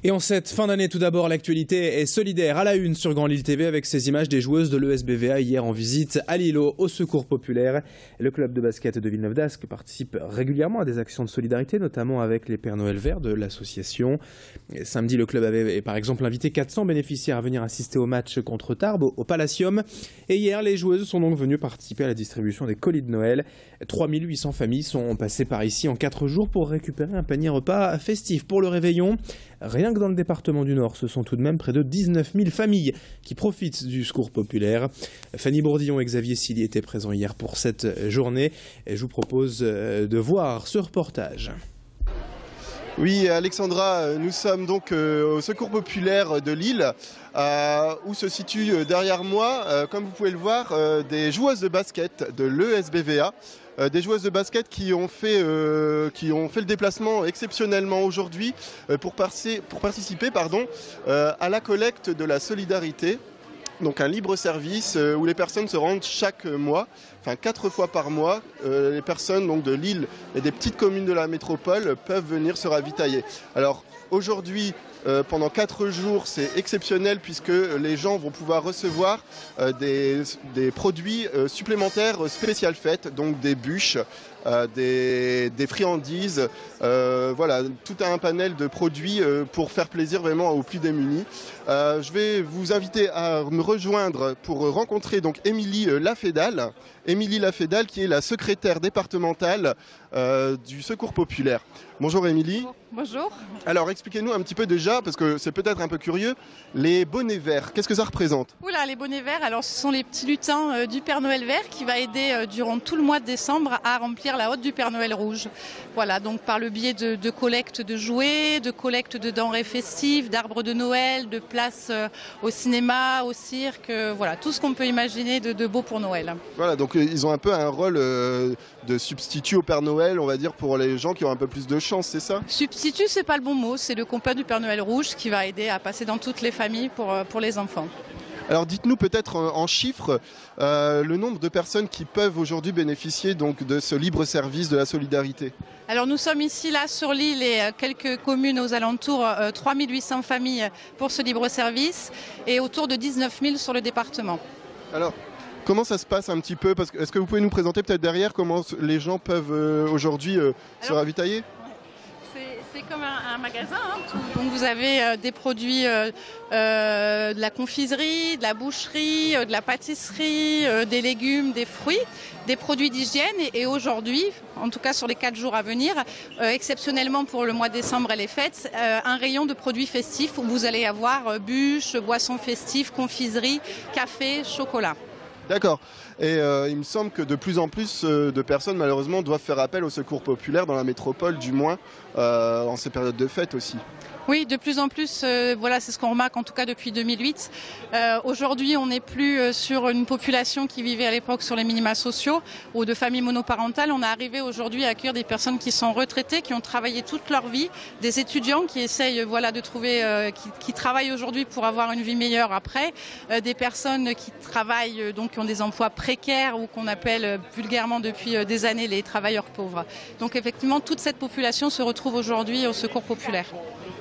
Et en cette fin d'année, tout d'abord, l'actualité est solidaire à la une sur Grand Lille TV avec ces images des joueuses de l'ESBVA hier en visite à Lillo au Secours Populaire. Le club de basket de Villeneuve d'Ascq participe régulièrement à des actions de solidarité, notamment avec les Pères Noël Verts de l'association. Samedi, le club avait par exemple invité 400 bénéficiaires à venir assister au match contre Tarbes au Palacium. Et hier, les joueuses sont donc venues participer à la distribution des colis de Noël. 3800 familles sont passées par ici en 4 jours pour récupérer un panier repas festif pour le réveillon. Rien que dans le département du Nord, ce sont tout de même près de 19 000 familles qui profitent du secours populaire. Fanny Bourdillon et Xavier Silly étaient présents hier pour cette journée. Et je vous propose de voir ce reportage. Oui, Alexandra, nous sommes donc au Secours Populaire de Lille, où se situe derrière moi, comme vous pouvez le voir, des joueuses de basket de l'ESBVA. Des joueuses de basket qui ont fait le déplacement exceptionnellement aujourd'hui pour participer à la collecte de la solidarité. Donc un libre service où les personnes se rendent chaque mois, enfin 4 fois par mois. Les personnes donc, de Lille et des petites communes de la métropole peuvent venir se ravitailler. Alors aujourd'hui, pendant 4 jours, c'est exceptionnel puisque les gens vont pouvoir recevoir des produits supplémentaires spécial fêtes, donc des bûches, des friandises, voilà, tout un panel de produits pour faire plaisir vraiment aux plus démunis. Je vais vous inviter à me rejoindre pour rencontrer donc Émilie Lafédal. Émilie Lafédal qui est la secrétaire départementale du Secours Populaire. Bonjour Émilie. Bonjour. Alors expliquez-nous un petit peu déjà, parce que c'est peut-être un peu curieux, les bonnets verts, qu'est-ce que ça représente? Oula, les bonnets verts, alors ce sont les petits lutins du Père Noël vert qui va aider durant tout le mois de décembre à remplir la hotte du Père Noël rouge. Voilà, donc par le biais de collecte de jouets, de collecte de denrées festives, d'arbres de Noël, de places au cinéma, au cirque, voilà, tout ce qu'on peut imaginer de beau pour Noël. Voilà, donc ils ont un peu un rôle de substitut au Père Noël, on va dire, pour les gens qui ont un peu plus de chance, c'est ça? Substitut, c'est pas le bon mot, c'est le compas du Père Noël rouge qui va aider à passer dans toutes les familles pour les enfants. Alors dites-nous peut-être en chiffres le nombre de personnes qui peuvent aujourd'hui bénéficier donc, de ce libre service de la solidarité. Alors nous sommes ici là sur l'île et quelques communes aux alentours, 3800 familles pour ce libre service et autour de 19 000 sur le département. Alors comment ça se passe un petit peu? Est-ce que vous pouvez nous présenter peut-être derrière comment les gens peuvent aujourd'hui se ravitailler? C'est comme un magasin, hein. Donc vous avez des produits, de la confiserie, de la boucherie, de la pâtisserie, des légumes, des fruits, des produits d'hygiène et aujourd'hui, en tout cas sur les 4 jours à venir, exceptionnellement pour le mois de décembre et les fêtes, un rayon de produits festifs où vous allez avoir bûches, boissons festives, confiserie, café, chocolat. D'accord. Et il me semble que de plus en plus de personnes, malheureusement, doivent faire appel au secours populaire dans la métropole, du moins, en ces périodes de fête aussi. Oui, de plus en plus, voilà, c'est ce qu'on remarque en tout cas depuis 2008. Aujourd'hui, on n'est plus sur une population qui vivait à l'époque sur les minima sociaux ou de familles monoparentales. On est arrivé aujourd'hui à accueillir des personnes qui sont retraitées, qui ont travaillé toute leur vie, des étudiants qui essayent voilà, de trouver, qui travaillent aujourd'hui pour avoir une vie meilleure après, des personnes qui travaillent, donc qui ont des emplois précaires ou qu'on appelle vulgairement depuis des années les travailleurs pauvres. Donc effectivement, toute cette population se retrouve aujourd'hui au Secours Populaire.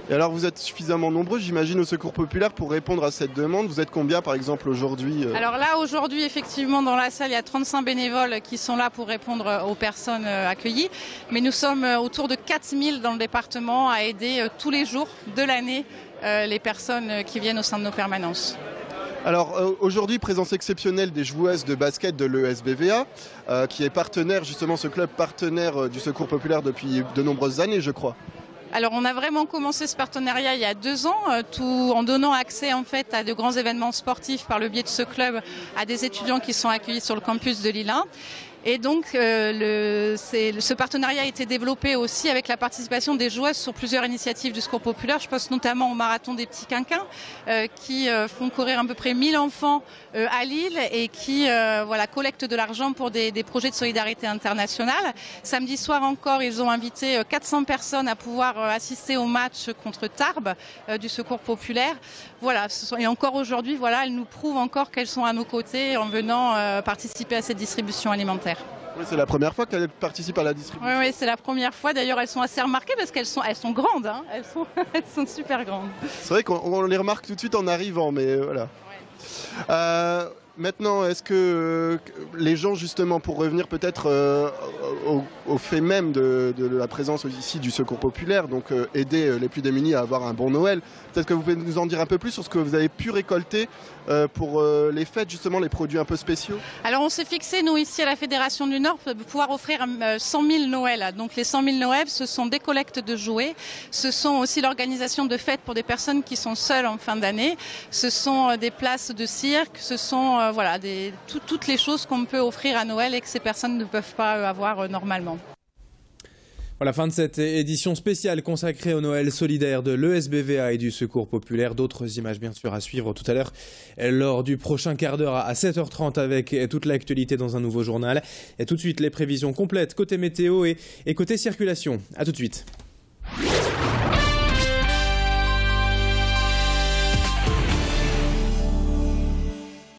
Et alors vous êtes suffisamment nombreux, j'imagine, au Secours Populaire pour répondre à cette demande. Vous êtes combien par exemple aujourd'hui? Alors là aujourd'hui effectivement dans la salle il y a 35 bénévoles qui sont là pour répondre aux personnes accueillies. Mais nous sommes autour de 4000 dans le département à aider tous les jours de l'année les personnes qui viennent au sein de nos permanences. Alors aujourd'hui, présence exceptionnelle des joueuses de basket de l'ESBVA, qui est partenaire, justement ce club partenaire du Secours Populaire depuis de nombreuses années je crois. Alors on a vraiment commencé ce partenariat il y a 2 ans, tout en donnant accès en fait à de grands événements sportifs par le biais de ce club à des étudiants qui sont accueillis sur le campus de Lille 1. Et donc ce partenariat a été développé aussi avec la participation des joueuses sur plusieurs initiatives du Secours Populaire. Je pense notamment au marathon des petits quinquins qui font courir à peu près 1000 enfants à Lille et qui voilà, collectent de l'argent pour des projets de solidarité internationale. Samedi soir encore, ils ont invité 400 personnes à pouvoir assister au match contre Tarbes du Secours Populaire. Voilà, et encore aujourd'hui, voilà, elles nous prouvent encore qu'elles sont à nos côtés en venant participer à cette distribution alimentaire. faire. Oui, c'est la première fois qu'elles participent à la distribution. Oui, c'est la première fois. D'ailleurs, elles sont assez remarquées parce qu'elles sont grandes. Hein. Elles sont super grandes. C'est vrai qu'on les remarque tout de suite en arrivant, mais voilà. Ouais. Maintenant, est-ce que les gens, justement, pour revenir peut-être au fait même de la présence ici du Secours populaire, donc aider les plus démunis à avoir un bon Noël, peut-être que vous pouvez nous en dire un peu plus sur ce que vous avez pu récolter pour les fêtes, justement, les produits un peu spéciaux? Alors, on s'est fixé, nous, ici à la Fédération du Nord, de pouvoir offrir 100 000 Noëls. Donc, les 100 000 Noëls, ce sont des collectes de jouets, ce sont aussi l'organisation de fêtes pour des personnes qui sont seules en fin d'année, ce sont des places de cirque, ce sont voilà, toutes les choses qu'on peut offrir à Noël et que ces personnes ne peuvent pas avoir normalement. Voilà, fin de cette édition spéciale consacrée au Noël solidaire de l'ESBVA et du Secours populaire. D'autres images bien sûr à suivre tout à l'heure lors du prochain quart d'heure à 7h30 avec toute l'actualité dans un nouveau journal. Et tout de suite les prévisions complètes côté météo et côté circulation. A tout de suite.